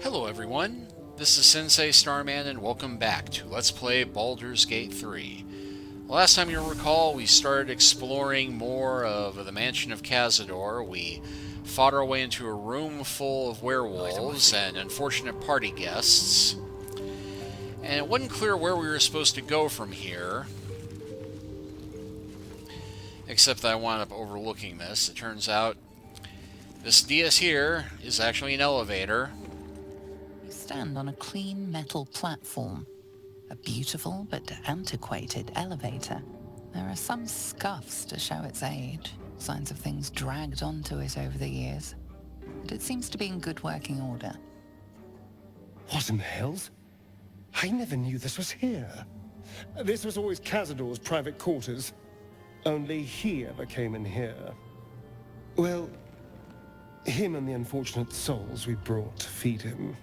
Hello everyone, this is Sensei Starman and welcome back to Let's Play Baldur's Gate 3. Last time you'll recall, we started exploring more of the Mansion of Cazador. We fought our way into a room full of werewolves and unfortunate party guests. And it wasn't clear where we were supposed to go from here. Except that I wound up overlooking this. It turns out this dais here is actually an elevator. You stand on a clean metal platform. A beautiful but antiquated elevator. There are some scuffs to show its age, signs of things dragged onto it over the years. But it seems to be in good working order. What in the hells? I never knew this was here. This was always Cazador's private quarters. Only he ever came in here. Well, him and the unfortunate souls we brought to feed him.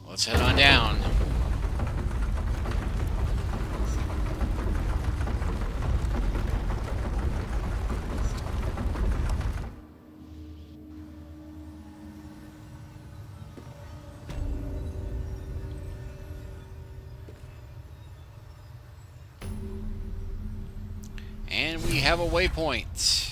Let's head on down. And we have a waypoint.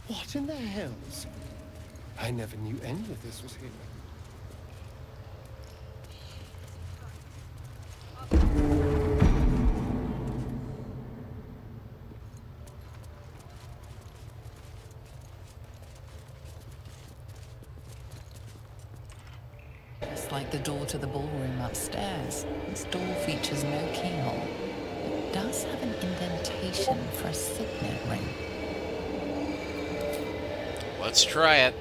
What in the hells? I never knew any of this was here. Just like the door to the ballroom upstairs, this door features no keyhole. It does have an indentation for a signet ring. Let's try it.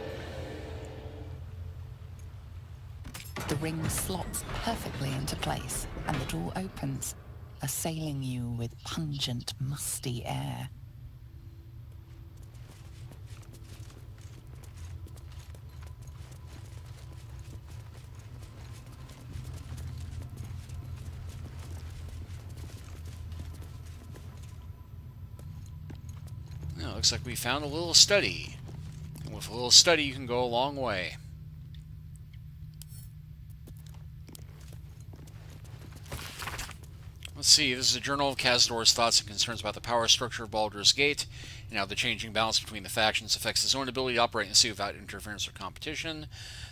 The ring slots perfectly into place, and the door opens, assailing you with pungent, musty air. Now, looks like we found a little study. And with a little study, you can go a long way. Let's see, this is a journal of Cazador's thoughts and concerns about the power structure of Baldur's Gate, and how the changing balance between the factions affects his own ability to operate in the sea without interference or competition.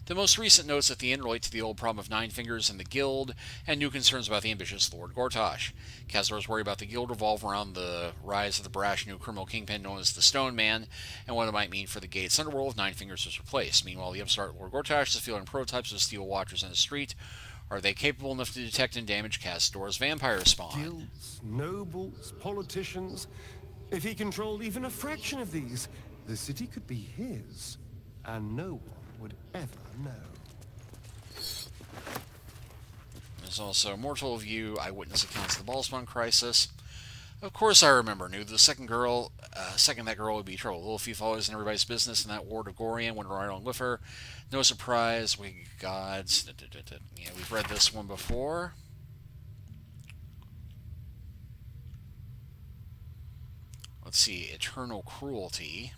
The most recent notes at the end relate to the old problem of Nine Fingers and the Guild, and new concerns about the ambitious Lord Gortash. Cazador's worry about the Guild revolve around the rise of the brash new criminal kingpin known as the Stone Man, and what it might mean for the Gate's underworld if Nine Fingers is replaced. Meanwhile, the upstart Lord Gortash is fielding prototypes of Steel Watchers in the street. Are they capable enough to detect and damage Cazador's vampire spawn? Guilds, nobles, politicians. If he controlled even a fraction of these, the city could be his, and no one would ever know. There's also Mortal of You, Eyewitness Accounts of the Ballspawn Crisis. Of course I remember, knew the second that girl would be trouble. Little Thief always in everybody's business, and that Ward of Gorian went right on with her. No surprise, we gods. Yeah, we've read this one before. Let's see, Eternal Cruelty.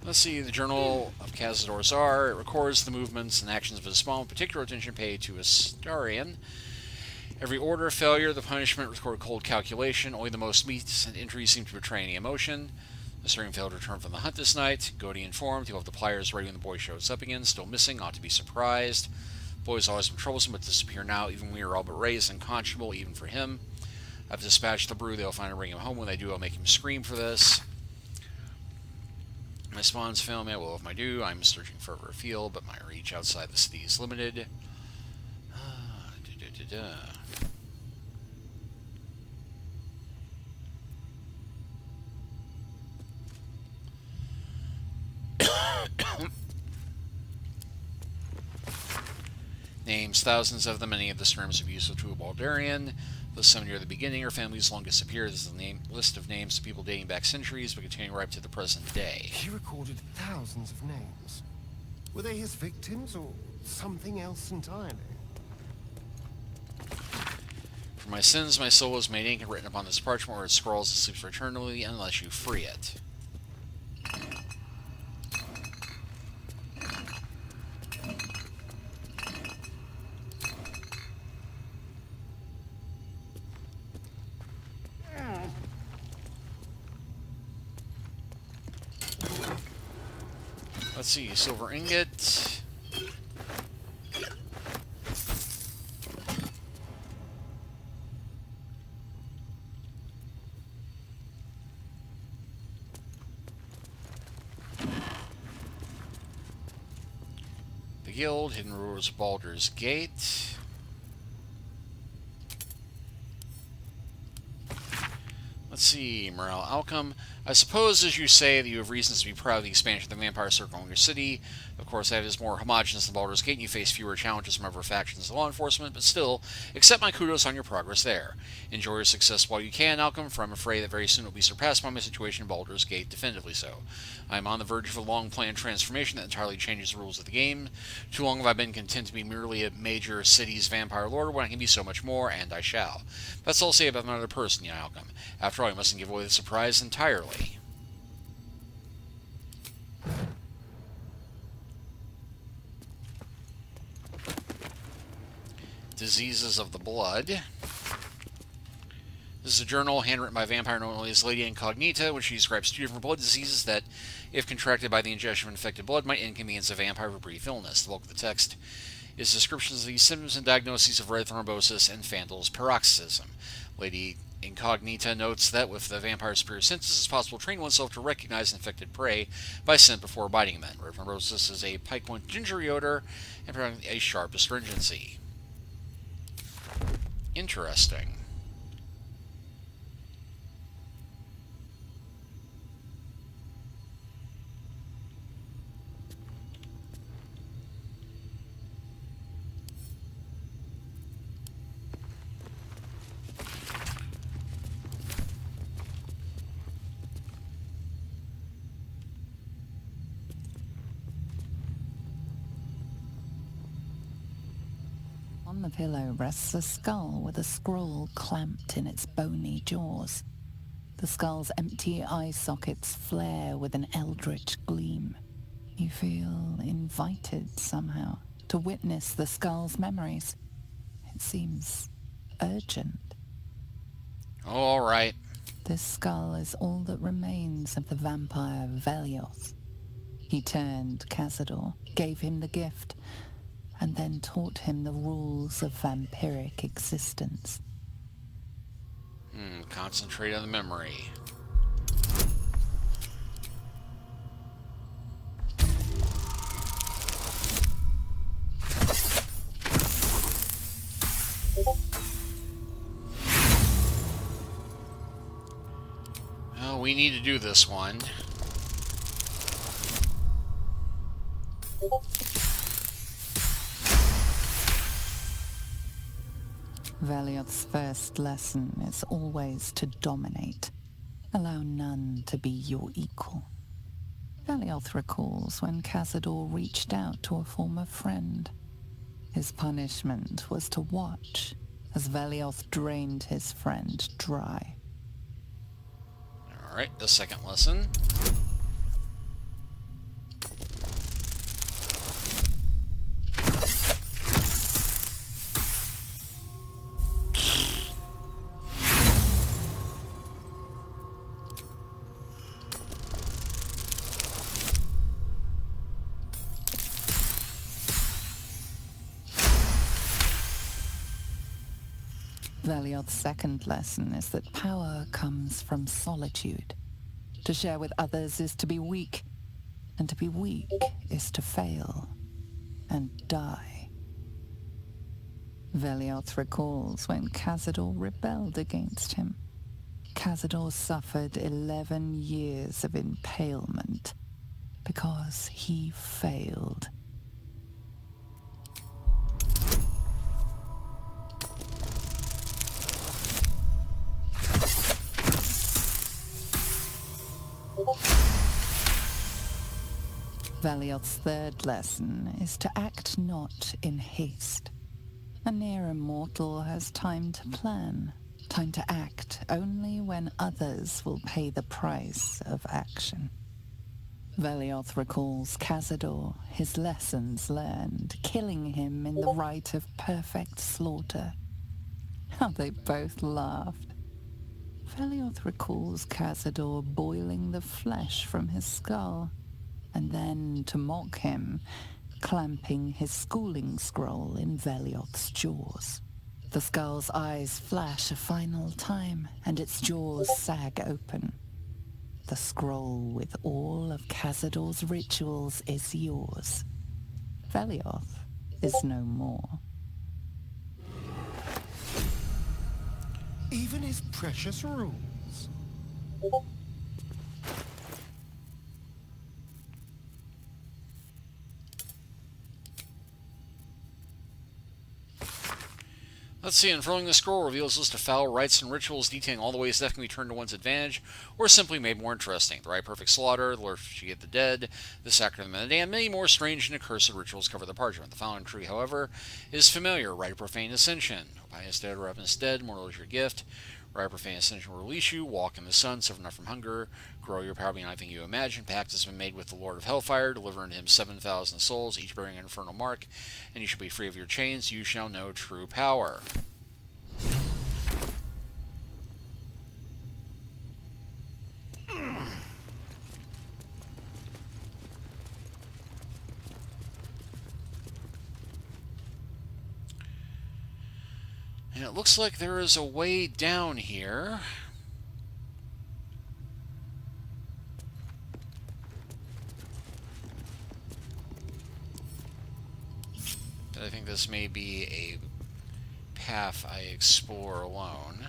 Let's see, the Journal of Cazador Czar. It records the movements and actions of his spawn, with particular attention paid to Astarion. Every order of failure, the punishment record cold calculation. Only the most recent entries seem to betray any emotion. Astarion failed to return from the hunt this night. Godi informed. He'll have the pliers ready when the boy shows up again. Still missing, ought to be surprised. Boy's always been troublesome, but disappear now. Even we are all but raised, unconscionable, even for him. I've dispatched the brew. They'll finally bring him home. When they do, I'll make him scream for this. My spawns fail me. Well, if I do, I'm searching further afield, but my reach outside the city is limited. Names thousands of them. Many of the terms are useful to a Baldurian. Though some near the beginning or families long disappeared, this is a list of names of people dating back centuries, but continuing right up to the present day. He recorded thousands of names. Were they his victims or something else entirely? For my sins, my soul is made ink and written upon this parchment where it scrawls and sleeps eternally unless you free it. Let's see, silver ingot. The guild, hidden rulers of Baldur's Gate. Let's see, morale outcome. I suppose, as you say, that you have reasons to be proud of the expansion of the vampire circle in your city. Of course, that is more homogenous than Baldur's Gate, and you face fewer challenges from other factions of law enforcement, but still, accept my kudos on your progress there. Enjoy your success while you can, Outcome, for I'm afraid that very soon it will be surpassed by my situation in Baldur's Gate, definitively so. I am on the verge of a long-planned transformation that entirely changes the rules of the game. Too long have I been content to be merely a major city's vampire lord when I can be so much more, and I shall. That's all I'll say about another person, young Outcome. After all, I mustn't give away the surprise entirely. Diseases of the blood. This is a journal handwritten by a vampire known only as Lady Incognita, which she describes 2 different blood diseases that, if contracted by the ingestion of infected blood, might inconvenience a vampire with brief illness. The bulk of the text is descriptions of the symptoms and diagnoses of red thrombosis and Fandel's paroxysm. Lady Incognita notes that with the vampire's superior senses, it's possible to train oneself to recognize infected prey by scent before biting them. Red thrombosis is a pungent gingery odor and a sharp astringency. Interesting. On the pillow rests a skull with a scroll clamped in its bony jaws. The skull's empty eye sockets flare with an eldritch gleam. You feel invited somehow to witness the skull's memories. It seems urgent. Oh, all right. This skull is all that remains of the vampire Velioth. He turned Cazador, gave him the gift, and then taught him the rules of vampiric existence. Concentrate on the memory. Well, we need to do this one. Velioth's first lesson is always to dominate. Allow none to be your equal. Velioth recalls when Cazador reached out to a former friend. His punishment was to watch as Velioth drained his friend dry. Alright, the second lesson. Velioth's second lesson is that power comes from solitude. To share with others is to be weak, and to be weak is to fail and die. Velioth recalls when Cazador rebelled against him. Cazador suffered 11 years of impalement because he failed. Velioth's third lesson is to act not in haste. A near immortal has time to plan, time to act only when others will pay the price of action. Velioth recalls Cazador, his lessons learned, killing him in the rite of perfect slaughter. How they both laughed. Velioth recalls Cazador boiling the flesh from his skull, and then, to mock him, clamping his schooling scroll in Velioth's jaws. The skull's eyes flash a final time, and its jaws sag open. The scroll with all of Cazador's rituals is yours. Velioth is no more. Even his precious rules. Let's see, unfurling the scroll reveals a list of foul rites and rituals detailing all the ways death can be turned to one's advantage, or simply made more interesting. The rite perfect slaughter, the liturgy of the dead, the sacrament of the damned, many more strange and accursed rituals cover the parchment. The following tree, however, is familiar. Rite of profane ascension. Pious dead, ravenous dead, mortal is your gift. Rite of profane ascension will release you. Walk in the sun, suffer not from hunger. Grow your power beyond anything you imagine. Pact has been made with the Lord of Hellfire. Deliver unto him 7,000 souls, each bearing an infernal mark, and you shall be free of your chains. You shall know true power. And it looks like there is a way down here. But I think this may be a path I explore alone.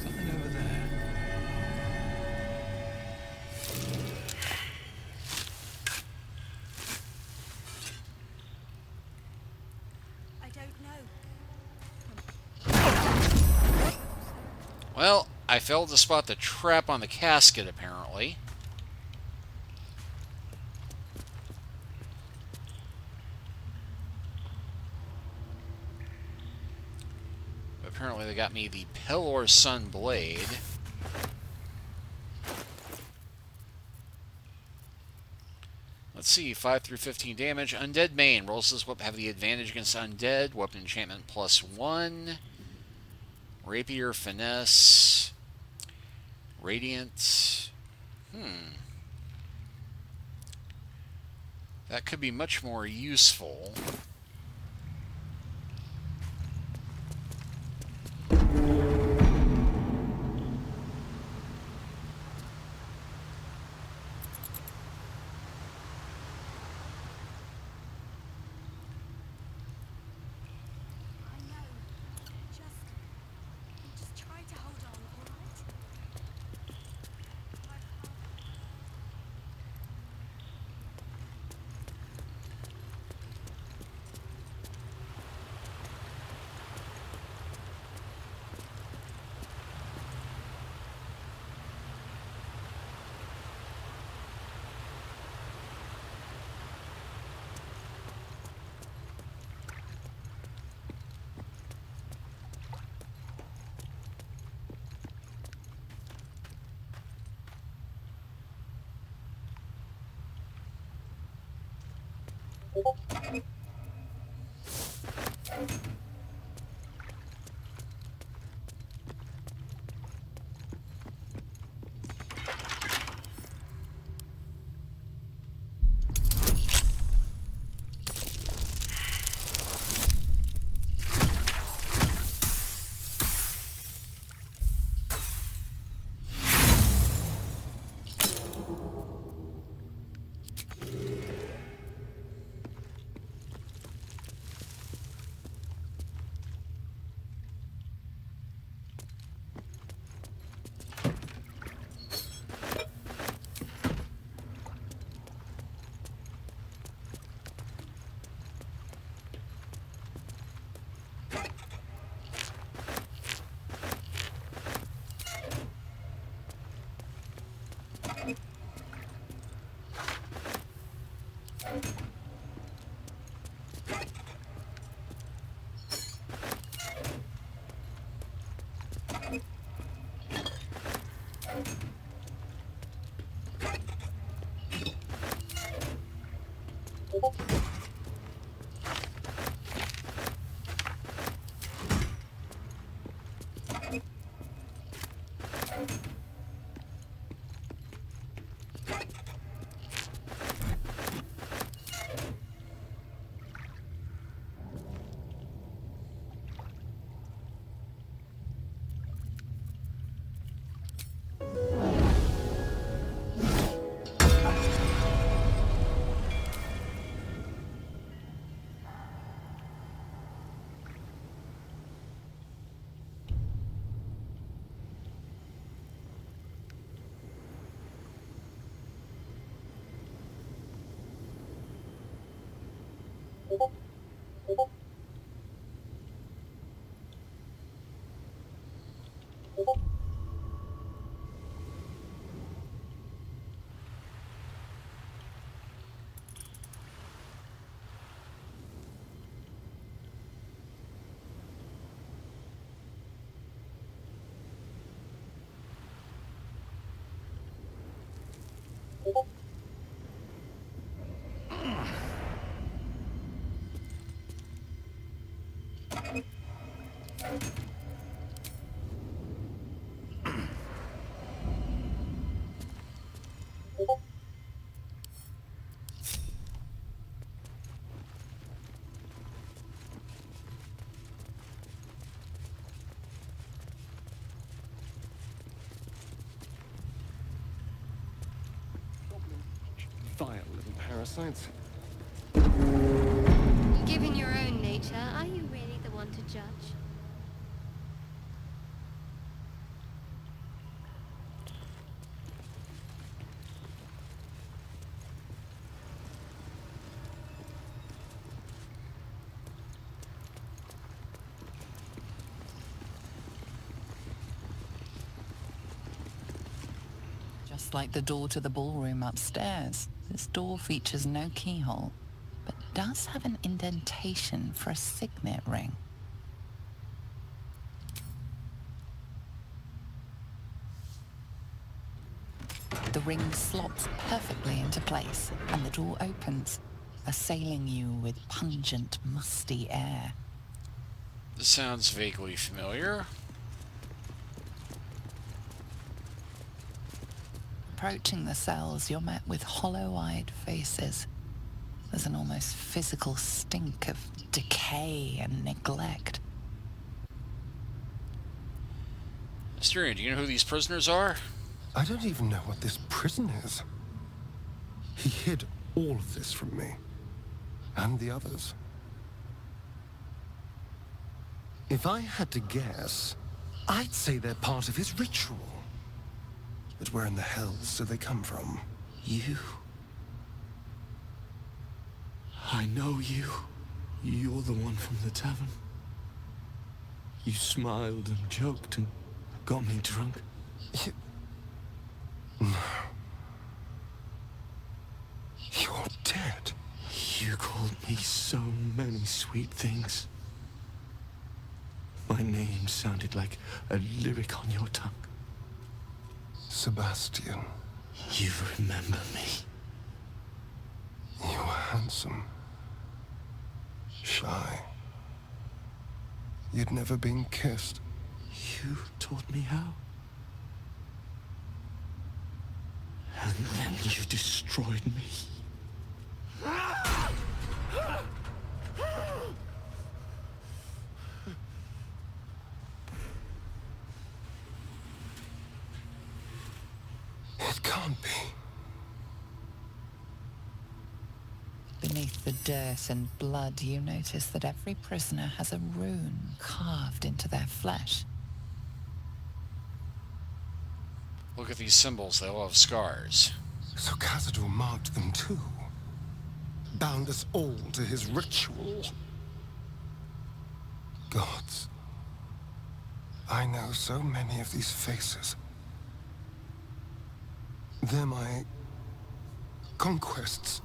Something over there. I don't know. Well, I failed to spot the trap on the casket, apparently. Apparently they got me the Pelor Sun Blade. Let's see, 5 through 15 damage. Undead Main. Rolls this weapon have the advantage against undead. Weapon enchantment +1. Rapier Finesse. Radiant. That could be much more useful. Just try to hold on, all right? Vile little parasites. Given your own nature, are you really the one to judge? Just like the door to the ballroom upstairs, this door features no keyhole, but does have an indentation for a signet ring. The ring slots perfectly into place, and the door opens, assailing you with pungent, musty air. This sounds vaguely familiar. Approaching the cells, you're met with hollow-eyed faces. There's an almost physical stink of decay and neglect. Astarion, do you know who these prisoners are? I don't even know what this prison is. He hid all of this from me. And the others. If I had to guess, I'd say they're part of his ritual. But where in the hells do they come from? You. I know you. You're the one from the tavern. You smiled and joked and got me drunk. You're dead. You called me so many sweet things. My name sounded like a lyric on your tongue. Sebastian, You remember me. you were handsome. Shy. You'd never been kissed. You taught me how. And then you destroyed me. It can't be. Beneath the dirt and blood, you notice that every prisoner has a rune carved into their flesh. Look at these symbols, they all have scars. So Cazador marked them too. Bound us all to his ritual. Gods. I know so many of these faces. They're my conquests.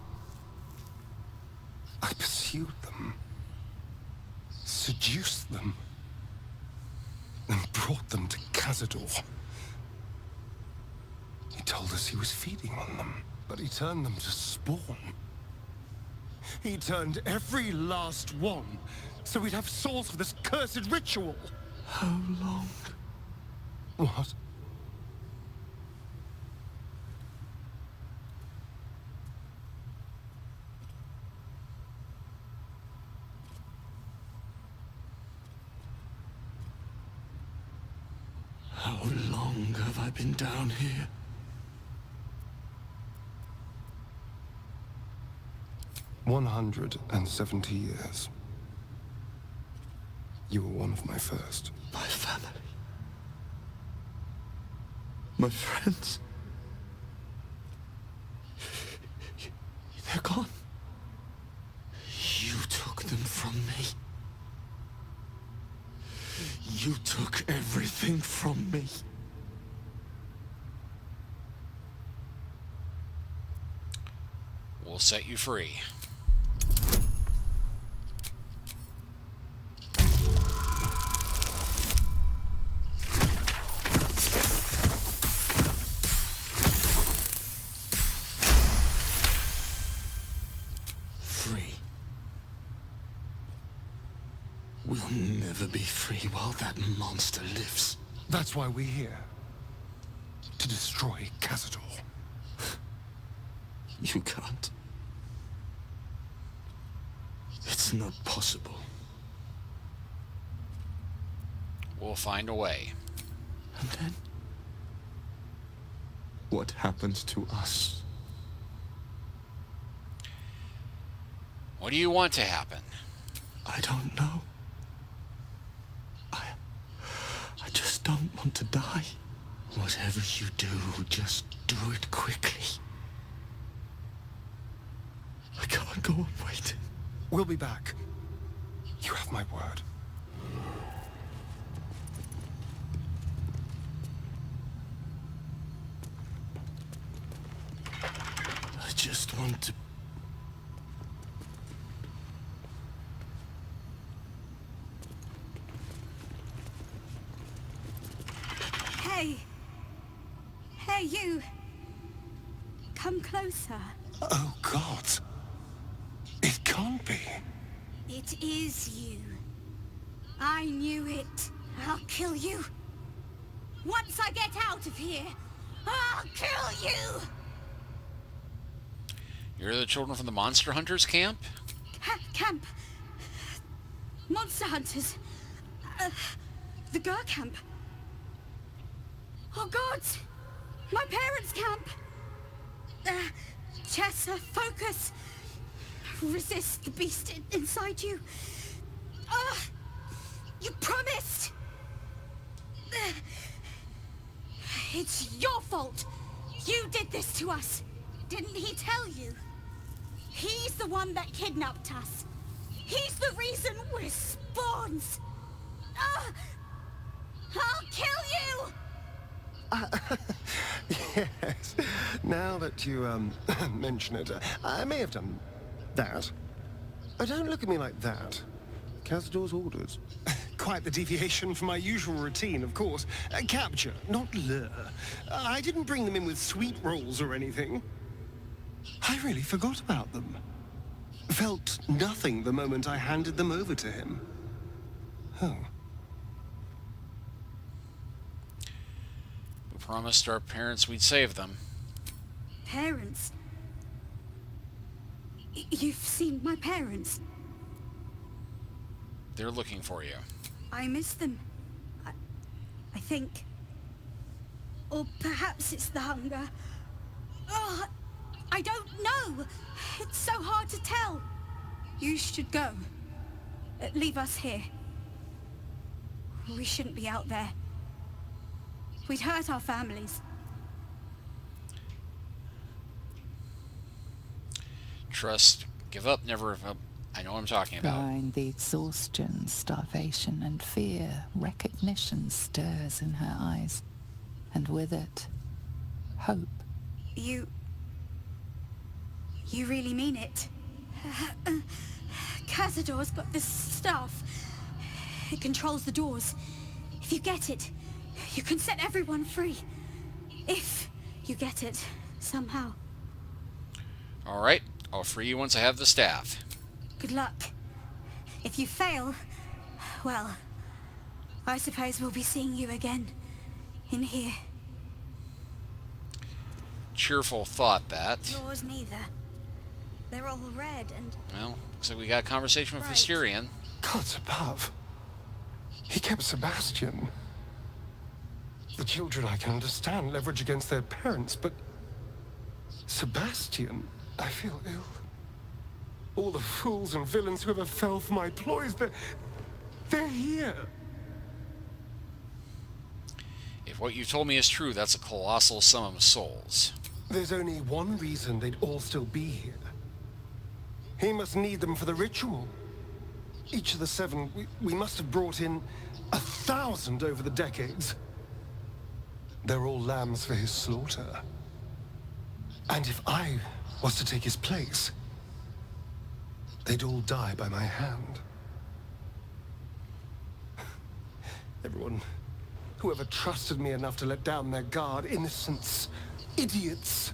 I pursued them, seduced them, and brought them to Cazador. He told us he was feeding on them, but he turned them to spawn. He turned every last one, so we'd have souls for this cursed ritual. How long? What? How long have I been down here? 170 years. You were one of my first. My family. My friends. They're gone. You took them from me. You took everything from me. We'll set you free. Free. We'll never be free while that monster lives. That's why we're here. To destroy Cazador. You can't. It's not possible. We'll find a way. And then? What happens to us? What do you want to happen? I don't know. I just don't want to die. Whatever you do, just do it quickly. I can't go on waiting. We'll be back. You have my word. I just want to... Hey! Hey, you! Come closer. Oh, God. It can't be. It is you. I knew it. I'll kill you. Once I get out of here, I'll kill you! You're the children from the Monster Hunters camp? Camp. Monster Hunters. The Gur camp. Oh, God! My parents' camp! Chessa, focus! Resist the beast inside you. You promised! It's your fault! You did this to us! Didn't he tell you? He's the one that kidnapped us. He's the reason we're spawns! I'll kill you! Yes. Now that you, mention it, I may have done that. Don't look at me like that. Cazador's orders. Quite the deviation from my usual routine, of course. Capture, not lure. I didn't bring them in with sweet rolls or anything. I really forgot about them. felt nothing the moment I handed them over to him. Oh. We promised our parents we'd save them. Parents? You've seen my parents? They're looking for you. I miss them. I think. Or perhaps it's the hunger. Oh, I don't know. It's so hard to tell. You should go. Leave us here. We shouldn't be out there. We'd hurt our families. Trust, give up, never give up. I know what I'm talking about. Behind the exhaustion, starvation, and fear, recognition stirs in her eyes. And with it, hope. You really mean it? Cazador's got this stuff. It controls the doors. If you get it, you can set everyone free. If you get it, somehow. Alright, I'll free you once I have the staff. Good luck. If you fail, well, I suppose we'll be seeing you again. In here. Cheerful thought, that. Yours neither. They're all red and... Well, looks like we got a conversation with Right. Astarion. Gods above. He kept Sebastian. The children, I can understand, leverage against their parents, but... Sebastian, I feel ill. All the fools and villains who ever fell for my ploys, they're here. If what you told me is true, that's a colossal sum of souls. There's only one reason they'd all still be here. He must need them for the ritual. Each of the 7, we must have brought in 1,000 over the decades. They're all lambs for his slaughter. And if I was to take his place, they'd all die by my hand. Everyone, whoever trusted me enough to let down their guard, innocents, idiots,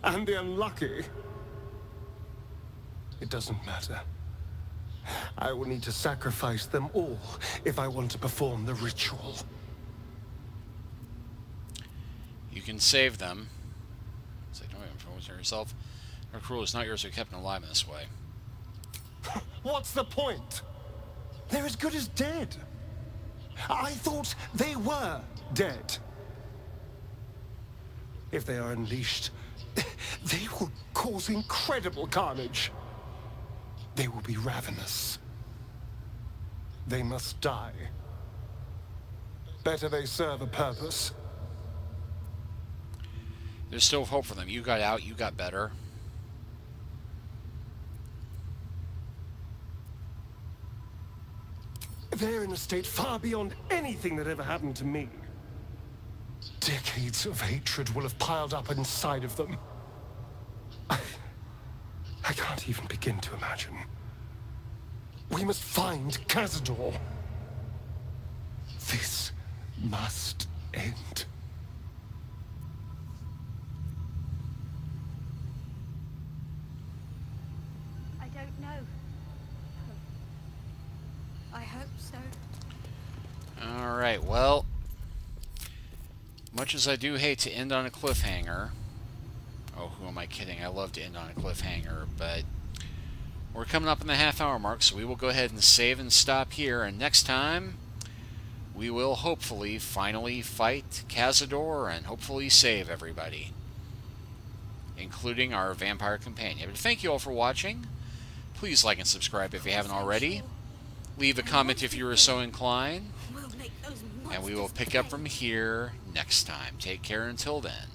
and the unlucky. It doesn't matter. I will need to sacrifice them all if I want to perform the ritual. You can save them. It's like, don't even focus on yourself. Our cruel is not yours, so kept alive in this way. What's the point? They're as good as dead. I thought they were dead. If they are unleashed, they will cause incredible carnage. They will be ravenous. They must die. Better they serve a purpose. There's still hope for them. You got out, you got better. They're in a state far beyond anything that ever happened to me. Decades of hatred will have piled up inside of them. I can't even begin to imagine. We must find Cazador. This must end. I don't know. I hope so. Alright, well, much as I do hate to end on a cliffhanger, oh, who am I kidding? I love to end on a cliffhanger, but we're coming up in the half-hour mark, so we will go ahead and save and stop here, and next time we will hopefully finally fight Cazador and hopefully save everybody, including our vampire companion. But thank you all for watching. Please like and subscribe if you haven't already. Leave a comment if you are so inclined, We'll make those and we will pick up from here next time. Take care until then.